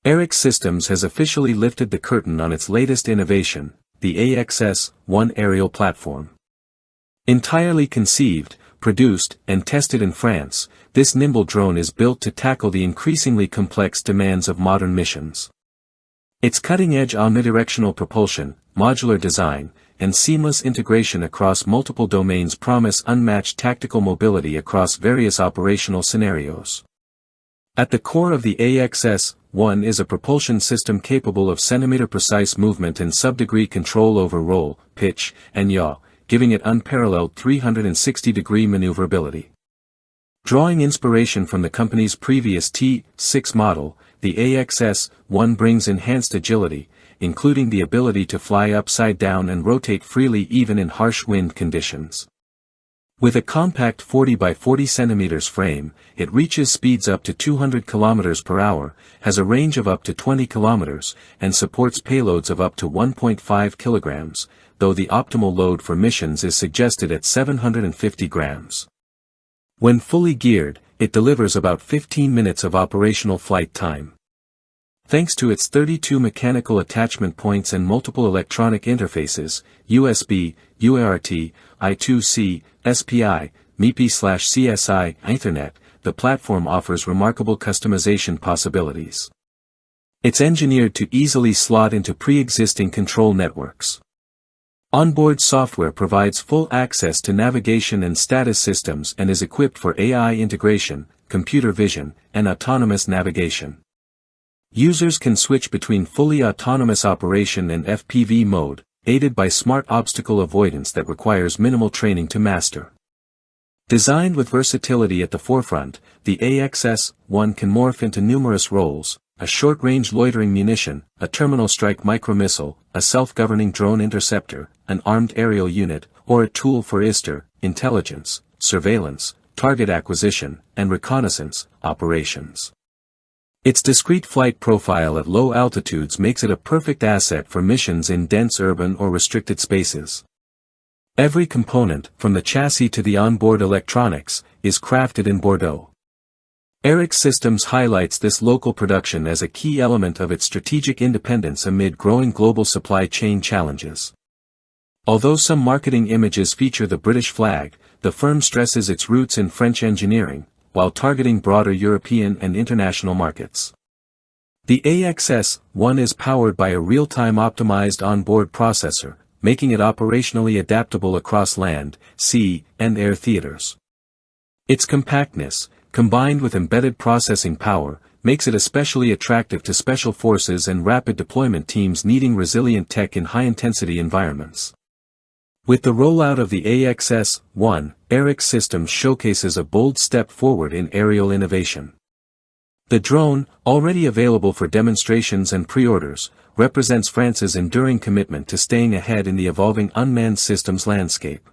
Aerix Systems has officially lifted the curtain on its latest innovation, the AXS-1 aerial platform. Entirely conceived, produced, and tested in France, this nimble drone is built to tackle the increasingly complex demands of modern missions. Its cutting-edge omnidirectional propulsion, modular design, and seamless integration across multiple domains promise unmatched tactical mobility across various operational scenarios. At the core of the AXS-1 is a propulsion system capable of centimeter-precise movement and sub-degree control over roll, pitch, and yaw, giving it unparalleled 360-degree maneuverability. Drawing inspiration from the company's previous T6 model, the AXS-1 brings enhanced agility, including the ability to fly upside down and rotate freely even in harsh wind conditions. With a compact 40 by 40 cm frame, it reaches speeds up to 200 km per hour, has a range of up to 20 km, and supports payloads of up to 1.5 kg, though the optimal load for missions is suggested at 750 grams. When fully geared, it delivers about 15 minutes of operational flight time. Thanks to its 32 mechanical attachment points and multiple electronic interfaces, USB, UART, I2C, SPI, MIPI/CSI, Ethernet, the platform offers remarkable customization possibilities. It's engineered to easily slot into pre-existing control networks. Onboard software provides full access to navigation and status systems and is equipped for AI integration, computer vision, and autonomous navigation. Users can switch between fully autonomous operation and FPV mode, aided by smart obstacle avoidance that requires minimal training to master. Designed with versatility at the forefront, the AXS-1 can morph into numerous roles: a short-range loitering munition, a terminal strike micromissile, a self-governing drone interceptor, an armed aerial unit, or a tool for ISTER, intelligence, surveillance, target acquisition, and reconnaissance operations. Its discrete flight profile at low altitudes makes it a perfect asset for missions in dense urban or restricted spaces. Every component, from the chassis to the onboard electronics, is crafted in Bordeaux. Aerix Systems highlights this local production as a key element of its strategic independence amid growing global supply chain challenges. Although some marketing images feature the British flag, the firm stresses its roots in French engineering, while targeting broader European and international markets. The AXS-1 is powered by a real-time optimized onboard processor, making it operationally adaptable across land, sea, and air theaters. Its compactness, combined with embedded processing power, makes it especially attractive to special forces and rapid deployment teams needing resilient tech in high-intensity environments. With the rollout of the AXS-1, Aerix Systems showcases a bold step forward in aerial innovation. The drone, already available for demonstrations and pre-orders, represents France's enduring commitment to staying ahead in the evolving unmanned systems landscape.